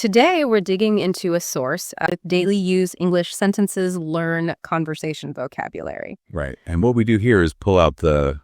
Today, we're digging into a source with daily use English sentences, learn conversation vocabulary. Right. And what we do here is pull out the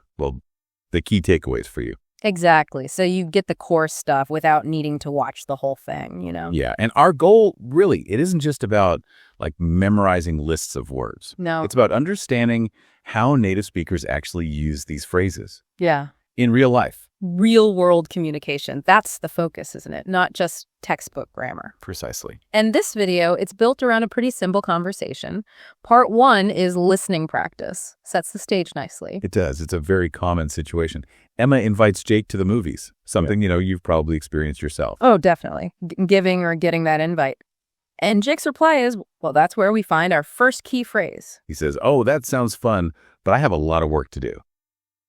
key takeaways for you. Exactly. So you get the core stuff without needing to watch the whole thing, you know? Yeah. And our goal, really, it isn't just about like memorizing lists of words. No. It's about understanding how native speakers actually use these phrases. Yeah. In real life. Real world communication. That's the focus, isn't it? Not just textbook grammar. Precisely. And this video, it's built around a pretty simple conversation. Part 1 is listening practice. Sets the stage nicely. It does. It's a very common situation. Emma invites Jake to the movies, something, you've probably experienced yourself. Oh, definitely. Giving or getting that invite. And Jake's reply is, well, that's where we find our first key phrase. He says, oh, that sounds fun, but I have a lot of work to do.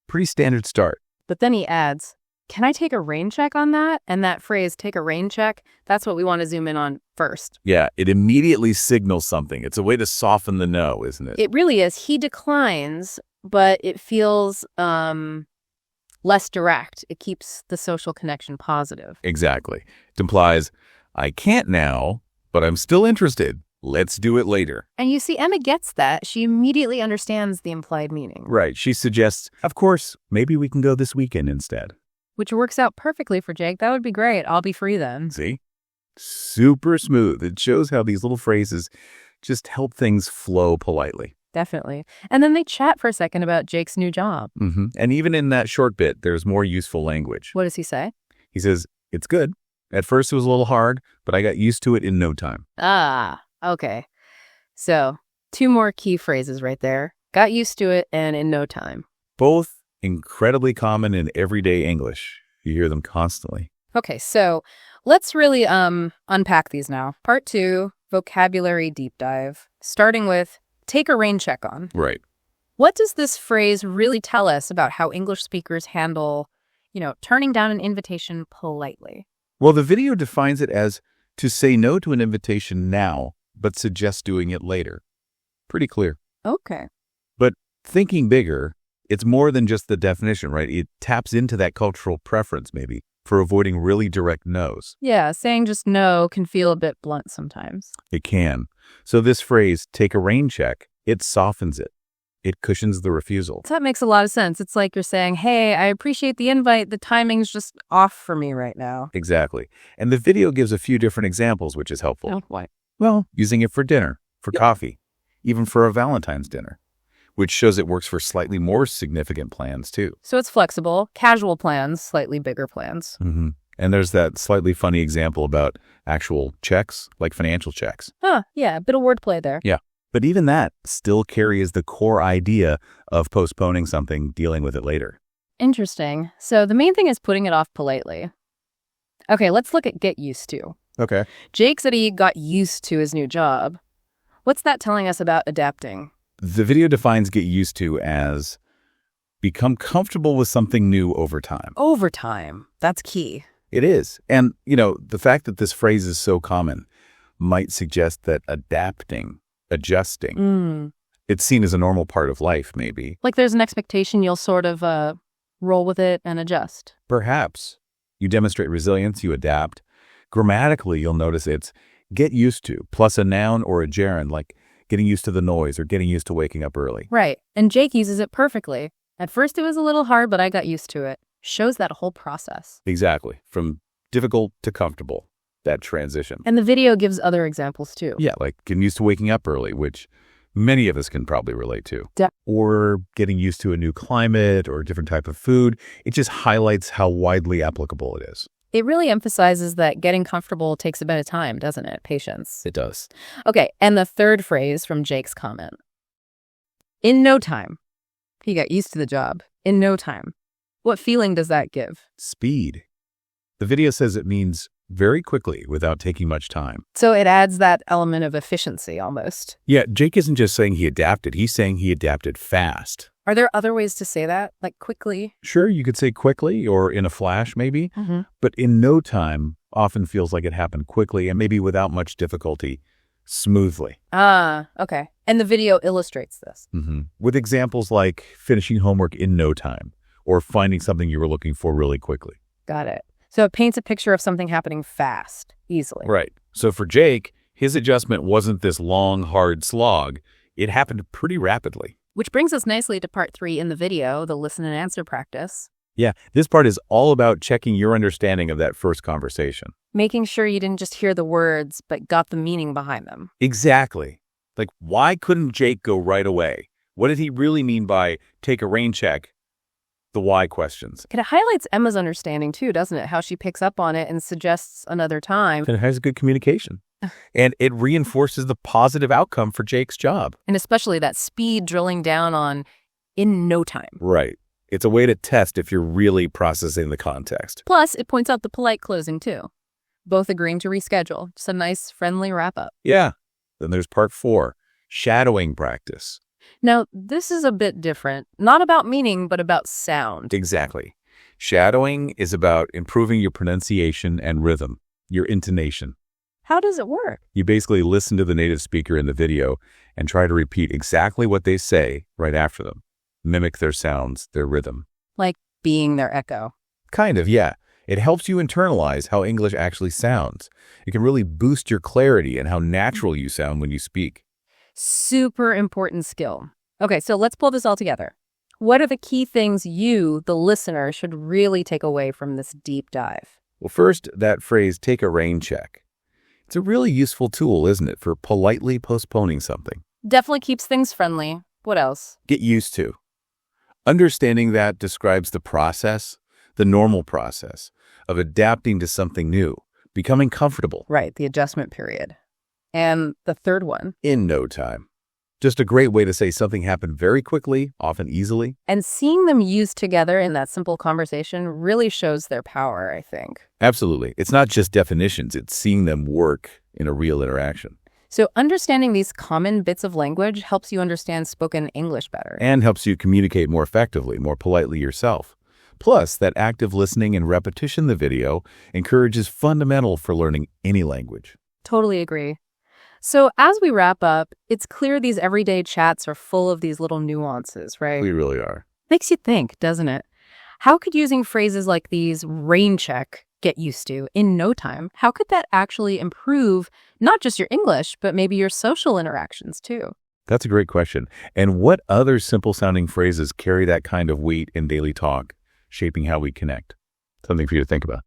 Pretty standard start. But then he adds, can I take a rain check on that? And that phrase, take a rain check, that's what we want to zoom in on first. Yeah, it immediately signals something. It's a way to soften the no, isn't it? It really is. He declines, but it feels less direct. It keeps the social connection positive. Exactly. It implies, I can't now, but I'm still interested. Let's do it later. And you see, Emma gets that. She immediately understands the implied meaning. Right. She suggests, of course, maybe we can go this weekend instead. Which works out perfectly for Jake. That would be great. I'll be free then. See? Super smooth. It shows how these little phrases just help things flow politely. Definitely. And then they chat for a second about Jake's new job. Mm-hmm. And even in that short bit, there's more useful language. What does he say? He says, it's good. At first it was a little hard, but I got used to it in no time. Ah, okay. So 2 more key phrases right there. Got used to it and in no time. Both incredibly common in everyday English. You hear them constantly. Okay, so let's really unpack these now. Part 2, vocabulary deep dive, starting with take a rain check on. Right. What does this phrase really tell us about how English speakers handle, turning down an invitation politely? Well, the video defines it as to say no to an invitation now, but suggest doing it later. Pretty clear. Okay. But thinking bigger, it's more than just the definition, right? It taps into that cultural preference, maybe, for avoiding really direct no's. Yeah, saying just no can feel a bit blunt sometimes. It can. So this phrase, take a rain check, it softens it. It cushions the refusal. That makes a lot of sense. It's like you're saying, hey, I appreciate the invite. The timing's just off for me right now. Exactly. And the video gives a few different examples, which is helpful. Oh, why? Well, using it for dinner, for coffee, even for a Valentine's dinner, which shows it works for slightly more significant plans, too. So it's flexible, casual plans, slightly bigger plans. Mm-hmm. And there's that slightly funny example about actual checks, like financial checks. Huh, yeah, a bit of wordplay there. Yeah. But even that still carries the core idea of postponing something, dealing with it later. Interesting. So the main thing is putting it off politely. Okay, let's look at get used to. Okay. Jake said he got used to his new job. What's that telling us about adapting? The video defines get used to as become comfortable with something new over time. Over time. That's key. It is. And, the fact that this phrase is so common might suggest that adapting, adjusting, it's seen as a normal part of life, maybe. Like there's an expectation you'll sort of roll with it and adjust. Perhaps. You demonstrate resilience, you adapt. Grammatically, you'll notice it's get used to, plus a noun or a gerund, like getting used to the noise or getting used to waking up early. Right. And Jake uses it perfectly. At first it was a little hard, but I got used to it. Shows that whole process. Exactly. From difficult to comfortable, that transition. And the video gives other examples too. Yeah, like getting used to waking up early, which many of us can probably relate to. Or getting used to a new climate or a different type of food. It just highlights how widely applicable it is. It really emphasizes that getting comfortable takes a bit of time, doesn't it? Patience. It does. Okay, and the third phrase from Jake's comment. In no time. He got used to the job. In no time. What feeling does that give? Speed. The video says it means very quickly without taking much time. So it adds that element of efficiency almost. Yeah, Jake isn't just saying he adapted. He's saying he adapted fast. Are there other ways to say that? Like quickly? Sure, you could say quickly or in a flash maybe. Mm-hmm. But in no time often feels like it happened quickly and maybe without much difficulty, smoothly. Ah, okay. And the video illustrates this. Mm-hmm. With examples like finishing homework in no time or finding something you were looking for really quickly. Got it. So it paints a picture of something happening fast, easily. Right. So for Jake, his adjustment wasn't this long, hard slog. It happened pretty rapidly. Which brings us nicely to part 3 in the video, the listen and answer practice. Yeah, this part is all about checking your understanding of that first conversation. Making sure you didn't just hear the words, but got the meaning behind them. Exactly. Like, why couldn't Jake go right away? What did he really mean by take a rain check? The why questions. It highlights Emma's understanding too, doesn't it? How she picks up on it and suggests another time. And it has good communication. And it reinforces the positive outcome for Jake's job. And especially that speed drilling down on in no time. Right. It's a way to test if you're really processing the context. Plus, it points out the polite closing too. Both agreeing to reschedule. Just a nice, friendly wrap-up. Yeah. Then there's part 4, shadowing practice. Now, this is a bit different. Not about meaning, but about sound. Exactly. Shadowing is about improving your pronunciation and rhythm, your intonation. How does it work? You basically listen to the native speaker in the video and try to repeat exactly what they say right after them. Mimic their sounds, their rhythm. Like being their echo. Kind of, yeah. It helps you internalize how English actually sounds. It can really boost your clarity and how natural you sound when you speak. Super important skill. Okay, so let's pull this all together. What are the key things you, the listener, should really take away from this deep dive? Well, first, that phrase, take a rain check. It's a really useful tool, isn't it, for politely postponing something. Definitely keeps things friendly. What else? Get used to. Understanding that describes the process, the normal process, of adapting to something new, becoming comfortable. Right, the adjustment period. And the third one? In no time. Just a great way to say something happened very quickly, often easily. And seeing them used together in that simple conversation really shows their power, I think. Absolutely. It's not just definitions, it's seeing them work in a real interaction. So understanding these common bits of language helps you understand spoken English better. And helps you communicate more effectively, more politely yourself. Plus, that active listening and repetition of the video encourages fundamental for learning any language. Totally agree. So as we wrap up, it's clear these everyday chats are full of these little nuances, right? We really are. Makes you think, doesn't it? How could using phrases like these, rain check, get used to, in no time, how could that actually improve not just your English, but maybe your social interactions too? That's a great question. And what other simple-sounding phrases carry that kind of weight in daily talk, shaping how we connect? Something for you to think about.